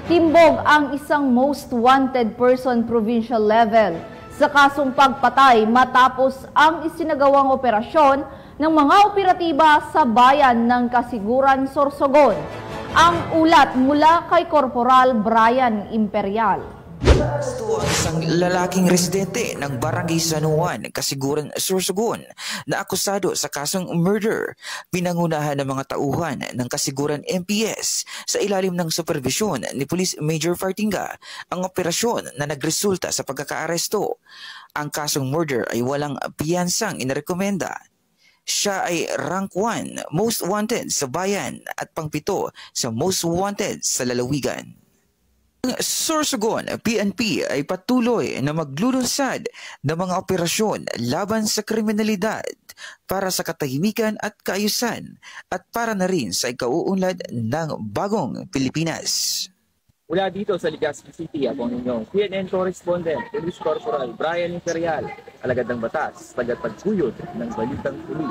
Timbog ang isang most wanted person provincial level sa kasong pagpatay matapos ang isinagawang operasyon ng mga operatiba sa bayan ng Kasiguran, Sorsogon. Ang ulat mula kay Corporal Brian Imperial. Ito ang isang lalaking residente ng Barangay San Juan, Kasiguran, Sorsogon na akusado sa kasong murder. Pinangunahan ng mga tauhan ng Kasiguran MPS sa ilalim ng supervisyon ni Police Major Fartinga ang operasyon na nagresulta sa pagkakaaresto. Ang kasong murder ay walang piyansang inarekomenda. Siya ay rank 1 most wanted sa bayan at pang-7 sa most wanted sa lalawigan. Ang Sorsogon PNP ay patuloy na maglulunsad ng mga operasyon laban sa kriminalidad para sa katahimikan at kaayusan at para na rin sa ikauunlad ng bagong Pilipinas. Mula dito sa Legazpi City, ako ang inyong CNN correspondent, Police Corporal Brian Imperial, alagad ng batas, tagapagtuyod ng balitang tuloy.